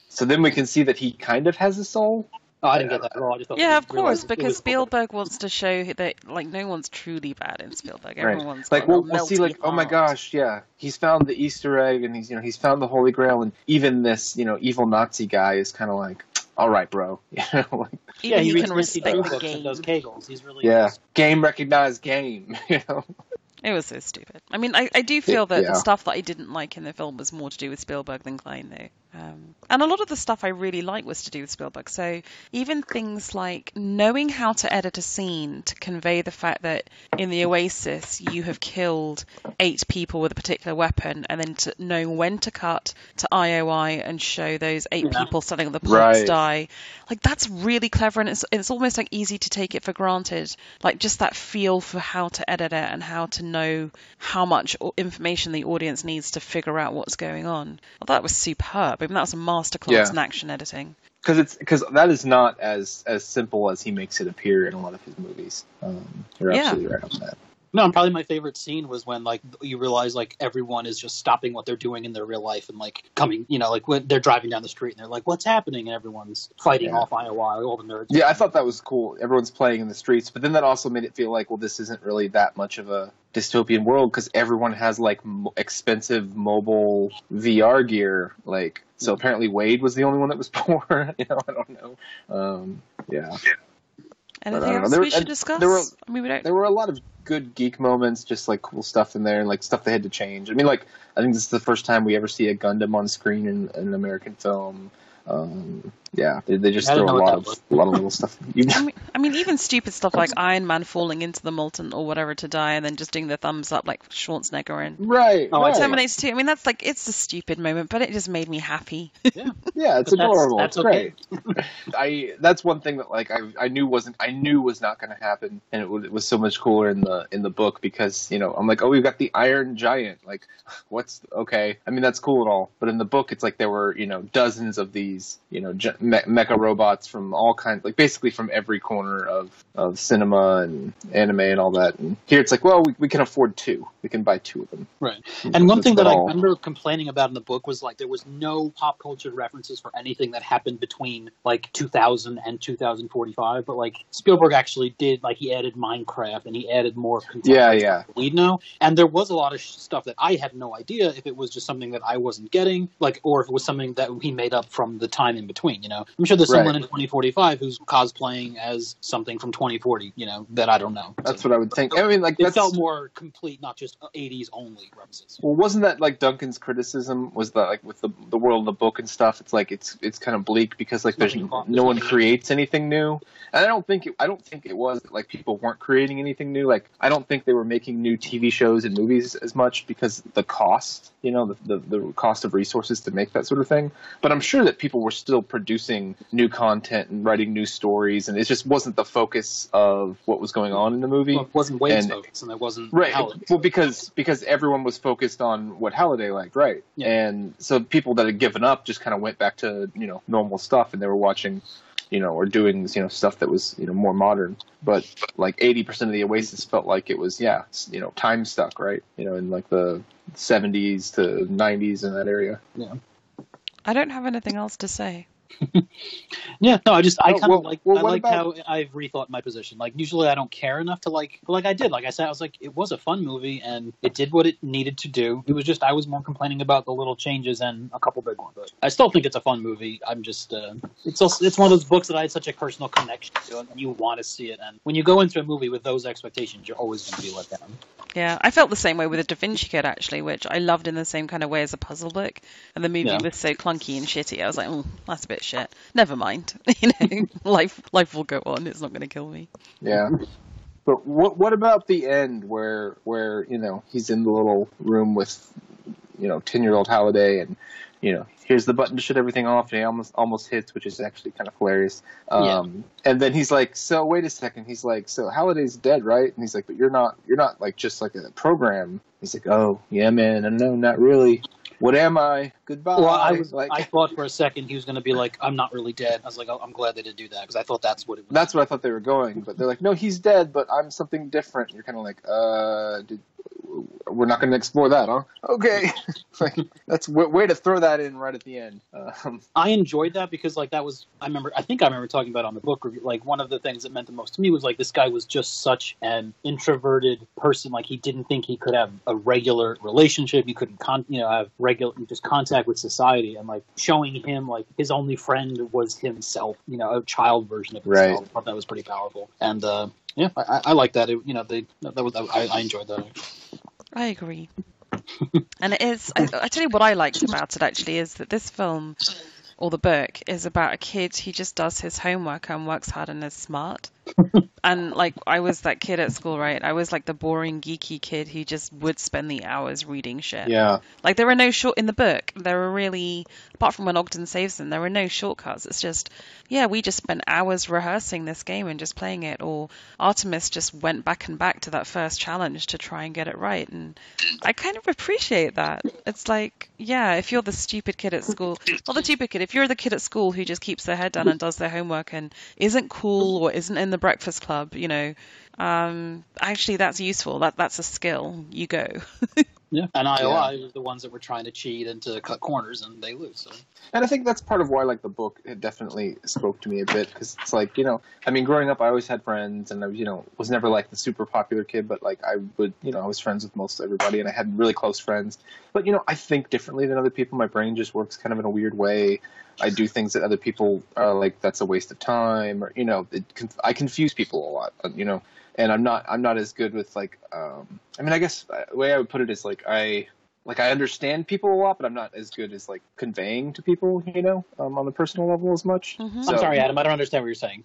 So then we can see that he kind of has a soul. Oh, I didn't get that at all. I just thought of course, because Spielberg wants to show that, like, no one's truly bad in Spielberg. Everyone's like, we'll see, like, oh my gosh, yeah, he's found the Easter egg, and he's found the Holy Grail, and even this, evil Nazi guy is kind of like, all right, bro, Even he can respect the game. Those Kegels. He's really game recognized game, It was so stupid. I mean, I do feel that the stuff that I didn't like in the film was more to do with Spielberg than Cline, though. And a lot of the stuff I really liked was to do with Spielberg. So even things like knowing how to edit a scene to convey the fact that in the Oasis you have killed 8 people with a particular weapon, and then to know when to cut to IOI and show those 8 people standing on the pulse die. Like, that's really clever, and it's almost like easy to take it for granted. Like, just that feel for how to edit it and how to know how much information the audience needs to figure out what's going on. Well, that was superb. I mean, that was a masterclass in action editing. Because that is not as simple as he makes it appear in a lot of his movies. You're absolutely right on that. No, probably my favorite scene was when, like, you realize, like, everyone is just stopping what they're doing in their real life and, like, coming, like, when they're driving down the street and they're like, what's happening? And everyone's fighting off Iowa, all the nerds. Yeah, I thought that was cool. Everyone's playing in the streets. But then that also made it feel like, well, this isn't really that much of a dystopian world because everyone has, like, expensive mobile VR gear. Like, so apparently Wade was the only one that was poor. I don't know. Anything else we should discuss? There were a lot of good geek moments, just like cool stuff in there, and like stuff they had to change. I mean, like, I think this is the first time we ever see a Gundam on screen in an American film. They just throw a lot of little stuff. I mean, even stupid stuff like Iron Man falling into the molten or whatever to die, and then just doing the thumbs up like Schwarzenegger in Terminator 2. I mean, that's like, it's a stupid moment, but it just made me happy. Yeah, it's adorable. That's it's great. That's one thing that, like, I knew was not going to happen, and it was so much cooler in the book because I'm like, oh, we've got the Iron Giant. Like, what's okay? I mean, that's cool and all, but in the book, it's like there were dozens of these mecha robots from all kinds, like basically from every corner of cinema and anime and all that. And here it's like, well, we can afford two. We can buy two of them. Right. And one thing that I remember complaining about in the book was like there was no pop culture references for anything that happened between like 2000 and 2045. But like Spielberg actually did, like he added Minecraft and he added more contemporary stuff that we'd know. And there was a lot of stuff that I had no idea if it was just something that I wasn't getting, like, or if it was something that he made up from the time in between, you know. I'm sure there's someone in 2045 who's cosplaying as something from 2040, you know, that I don't know. That's what I would think. I mean, like, it felt more complete, not just 80s only references. Well, wasn't that like Duncan's criticism? Was that like with the world of the book and stuff? It's like it's kind of bleak because like there's no one creates anything new. And I don't think it was like people weren't creating anything new. Like I don't think they were making new TV shows and movies as much because the cost, you know, the cost of resources to make that sort of thing. But I'm sure that people were still producing new content and writing new stories, and it just wasn't the focus of what was going on in the movie. Well, it wasn't Wade's focus, and it wasn't Halliday's. Well, because everyone was focused on what Halliday liked, right? Yeah. And so people that had given up just kind of went back to, you know, normal stuff, and they were watching, you know, or doing, you know, stuff that was, you know, more modern. But like 80% of the Oasis felt like it was, you know, time stuck, right? You know, in like the 70s to 90s in that area. Yeah. I don't have anything else to say. Yeah, no, I kind of like how I've rethought my position. Like, usually I don't care enough to like I did. Like I said, I was like, it was a fun movie and it did what it needed to do. It was just, I was more complaining about the little changes and a couple big ones. But I still think it's a fun movie. I'm just, it's one of those books that I had such a personal connection to, and you want to see it. And when you go into a movie with those expectations, you're always going to be let down. Yeah, I felt the same way with The Da Vinci Code, actually, which I loved in the same kind of way as a puzzle book. And the movie was so clunky and shitty. I was like, oh, that's a bit shit. Never mind. You know, life will go on. It's not going to kill me. Yeah. But what about the end where you know, he's in the little room with, you know, 10-year-old Halliday and, you know, here's the button to shut everything off, and he almost hits, which is actually kind of hilarious. And then he's like, so wait a second. He's like, so Halliday's dead, right? And he's like, but you're not like just like a program. He's like, oh yeah, man, no, not really. What am I? Goodbye. Well, I thought for a second he was going to be like, I'm not really dead. I was like, oh, I'm glad they didn't do that, because I thought that's what it was. That's what I thought they were going, but they're like, no, he's dead, but I'm something different. And you're kind of like, we're not going to explore that, huh? Okay. Like, that's way to throw that in right at the end. I enjoyed that because, like, that was, I remember talking about it on the book review, like, one of the things that meant the most to me was, like, this guy was just such an introverted person. Like, he didn't think he could have a regular relationship. He couldn't, have regular, just contact with society. And, like, showing him, like, his only friend was himself, you know, a child version of himself. Right. I thought that was pretty powerful. And, yeah, I like that. I enjoyed that. I agree. And it is, I tell you what I liked about it actually is that this film, or the book, is about a kid who just does his homework and works hard and is smart. And like, I was that kid at school, right? I was like the boring, geeky kid who just would spend the hours reading shit. Yeah. Like, there are no in the book, there are really, apart from when Ogden saves them, there are no shortcuts. It's just, yeah, we just spent hours rehearsing this game and just playing it. Or Artemis just went back and back to that first challenge to try and get it right. And I kind of appreciate that. It's like, yeah, if you're the stupid kid at school, not the stupid kid, if you're the kid at school who just keeps their head down and does their homework and isn't cool or isn't in the breakfast club, you know, actually that's useful. That's a skill. You go. Yeah, and IOI was the ones that were trying to cheat and to cut corners, and they lose. So. And I think that's part of why, like, the book, it definitely spoke to me a bit, because it's like, you know, I mean, growing up, I always had friends, and I, you know, was never like the super popular kid, but like I would, you know, I was friends with most everybody, and I had really close friends. But, you know, I think differently than other people. My brain just works kind of in a weird way. I do things that other people are like, that's a waste of time, or, you know, I confuse people a lot, you know. And I'm not as good with, like, I mean, I guess the way I would put it is, like, I understand people a lot, but I'm not as good as, like, conveying to people, you know, on the personal level as much. Mm-hmm. So, I'm sorry, Adam, I don't understand what you're saying.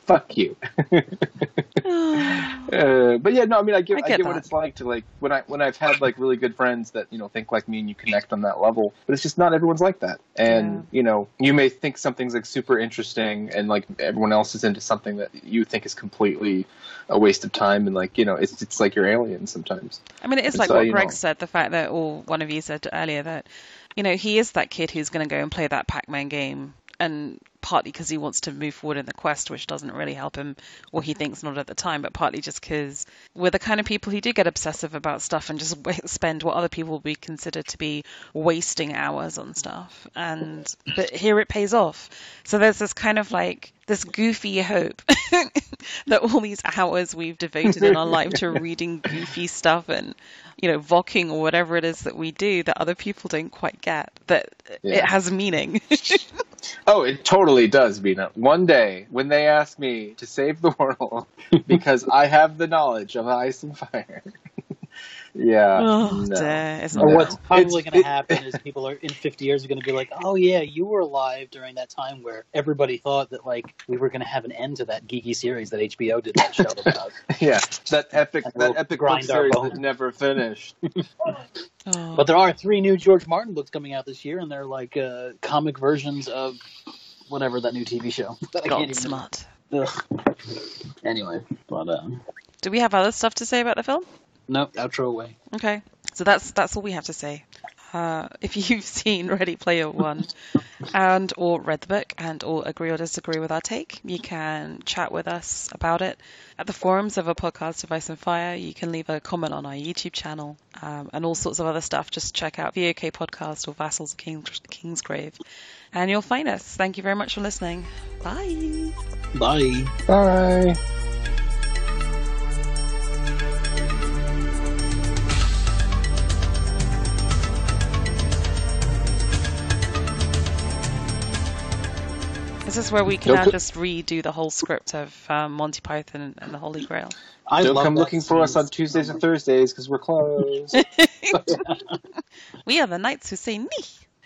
Fuck you. But yeah, no, I mean, I get what it's like to, like, when I've had, like, really good friends that, you know, think like me and you connect on that level, but it's just not everyone's like that. And, you know, you may think something's, like, super interesting and, like, everyone else is into something that you think is completely a waste of time, and, like, you know, it's like you're aliens sometimes. I mean, it is like what Greg said, the fact that, or one of you said earlier, that he is that kid who's going to go and play that Pac-Man game, and partly because he wants to move forward in the quest, which doesn't really help him, or he thinks not at the time, but partly just because we're the kind of people who do get obsessive about stuff and just spend what other people would be considered to be wasting hours on stuff. But here it pays off. So there's this kind of like this goofy hope that all these hours we've devoted in our life to reading goofy stuff and vocking or whatever it is that we do that other people don't quite get, that it has meaning. Oh, it totally does, Bina. One day, when they ask me to save the world because I have the knowledge of ice and fire. Or what's probably going to happen is people in 50 years are going to be like, oh yeah, you were alive during that time where everybody thought that like we were going to have an end to that geeky series that HBO did that show about. Yeah, that epic book series that never finished. But there are 3 new George Martin books coming out this year, and they're like comic versions of whatever that new TV show. Smart. Anyway, but do we have other stuff to say about the film? No, outro away. Okay, so that's all we have to say. If you've seen Ready Player One and or read the book and or agree or disagree with our take, you can chat with us about it at the forums of our podcast of Ice and Fire. You can leave a comment on our YouTube channel and all sorts of other stuff. Just check out VOK Podcast or Vassals of Kingsgrave and you'll find us. Thank you very much for listening. Bye. Bye. Bye. Is this where we can now just redo the whole script of Monty Python and the Holy Grail? Don't come looking for us on Tuesdays and Thursdays because we're closed. We are the knights who say "me."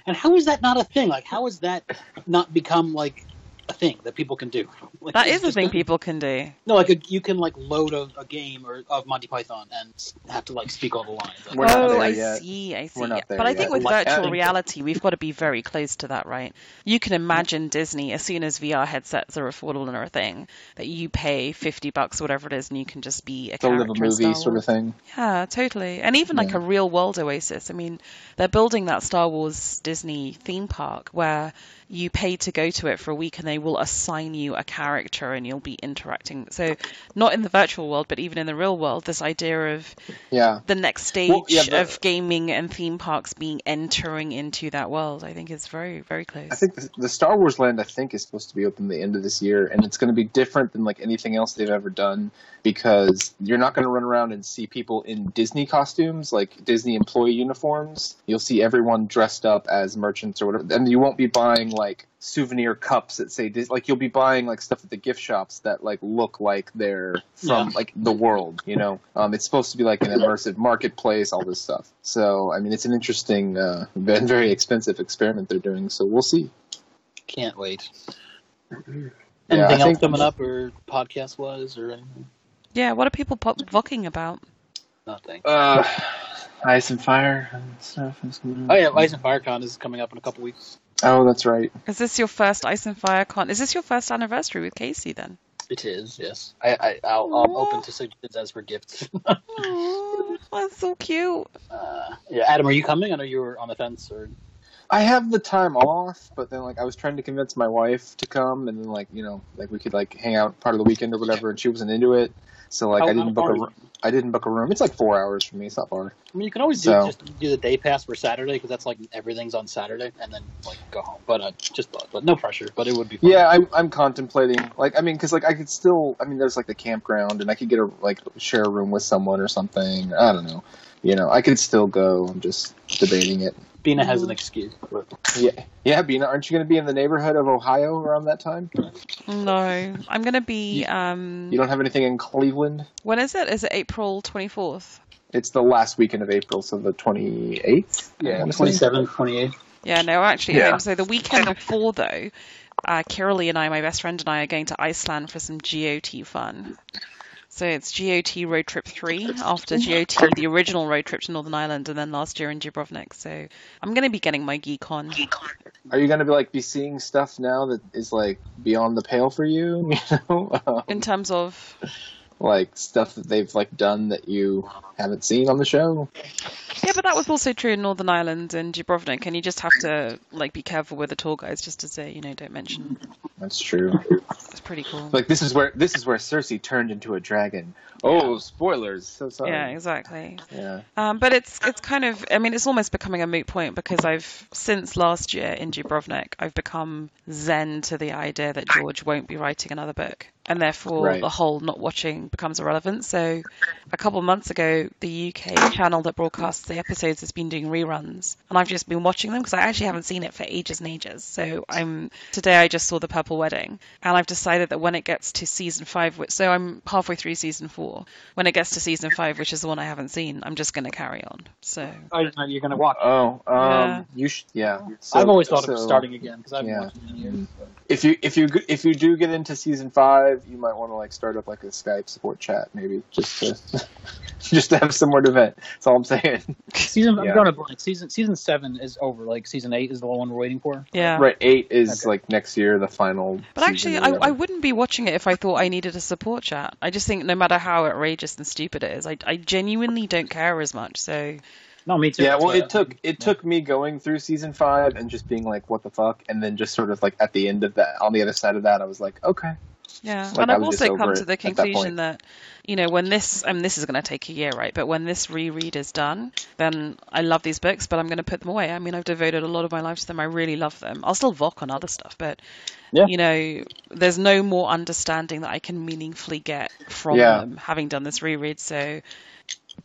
And how is that not a thing? Like, how has that not become like a thing that people can do? Like, that is a thing people can do. No, like you can like load a game of Monty Python and have to like speak all the lines. We're not there I yet. see. We're not there but I think yet. with Like, virtual reality, we've got to be very close to that, right? You can imagine Disney, as soon as VR headsets are affordable and are a thing, that you pay $50, whatever it is, and you can just be a character live a in Star movie sort of Wars. thing. Yeah, totally. And even like a real world Oasis. I mean, they're building that Star Wars Disney theme park where you pay to go to it for a week and they will assign you a character and you'll be interacting. So not in the virtual world, but even in the real world, this idea of the next stage of gaming and theme parks entering into that world, I think is very, very close. I think the Star Wars land, is supposed to be open the end of this year, and it's going to be different than like anything else they've ever done because you're not going to run around and see people in Disney costumes, like Disney employee uniforms. You'll see everyone dressed up as merchants or whatever, and you won't be buying like souvenir cups that say like you'll be buying like stuff at the gift shops that like look like they're from like the world, it's supposed to be like an immersive marketplace, all this stuff. So I mean, it's an interesting and very expensive experiment they're doing, so we'll see. Can't wait. Anything else coming up or podcast wise or anything? Yeah, what are people vocking about? Nothing. Ice and Fire and stuff is going on. Oh yeah, Ice and Fire Con is coming up in a couple weeks. Oh, that's right. Is this your first Ice and Fire Con? Is this your first anniversary with Casey then? It is, yes. I'll open to suggestions as for gifts. Aww, that's so cute. Adam, are you coming? I know you were on the fence. Or I have the time off, but then like I was trying to convince my wife to come, and then like we could like hang out part of the weekend or whatever, and she wasn't into it. So like I didn't book a room. It's like 4 hours from me. It's not far. I mean, you can always just do the day pass for Saturday because that's like everything's on Saturday, and then like go home. But but no pressure. But it would be fun. Yeah, I'm contemplating because I could still there's like the campground, and I could get share a room with someone or something. I don't know. I could still go. I'm just debating it. Bina has an excuse. Yeah, Bina, aren't you going to be in the neighborhood of Ohio around that time? No, I'm going to be... You don't have anything in Cleveland? When is it? Is it April 24th? It's the last weekend of April, so the 28th? Yeah, 27th, 28th. Yeah, no, actually, so the weekend before, though, Kiralee and I, my best friend and I, are going to Iceland for some GOT fun. So it's GOT Road Trip 3 after GOT, the original road trip to Northern Ireland, and then last year in Dubrovnik. So I'm going to be getting my geek on. Are you going to be seeing stuff now that is like beyond the pale for you? In terms of? like stuff that they've like done that you haven't seen on the show. Yeah, but that was also true in Northern Ireland and Dubrovnik, and you just have to like be careful with the tour guides just to say, don't mention. That's true. It's pretty cool. Like this is where Cersei turned into a dragon. Oh, spoilers! So sorry. Yeah, exactly. Yeah. But it's kind of, I mean, it's almost becoming a moot point because since last year in Dubrovnik, I've become zen to the idea that George won't be writing another book. And therefore, the whole not watching becomes irrelevant. So a couple of months ago, the UK channel that broadcasts the episodes has been doing reruns. And I've just been watching them because I actually haven't seen it for ages and ages. So today I just saw The Purple Wedding. And I've decided that when it gets to season 5, so I'm halfway through season 4. When it gets to season 5, which is the one I haven't seen, I'm just going to carry on. So You're going to watch it. Oh, you should, yeah. So, I've always thought of starting again because I've been watching it in years. But. If you do get into season 5, you might want to like start up like a Skype support chat, maybe just to have some more to vent. That's all I'm saying. I'm going to blank. Season 7 is over. Like season 8 is the one we're waiting for. Yeah. Right. 8 is like next year, the final. But actually, I wouldn't be watching it if I thought I needed a support chat. I just think no matter how outrageous and stupid it is, I genuinely don't care as much. So. No, me too. Yeah, well, it took me going through season 5 and just being like, what the fuck? And then just sort of like at the end of that, on the other side of that, I was like, okay. Yeah, like, and I've also come to the conclusion that when this, this is going to take a year, right? But when this reread is done, then I love these books, but I'm going to put them away. I mean, I've devoted a lot of my life to them. I really love them. I'll still VOC on other stuff, but, there's no more understanding that I can meaningfully get from them having done this reread, so...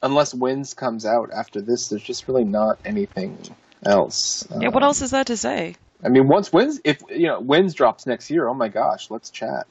Unless Winds comes out after this, there's just really not anything else. What else is there to say? I mean, once Winds, if Winds drops next year, oh my gosh, let's chat.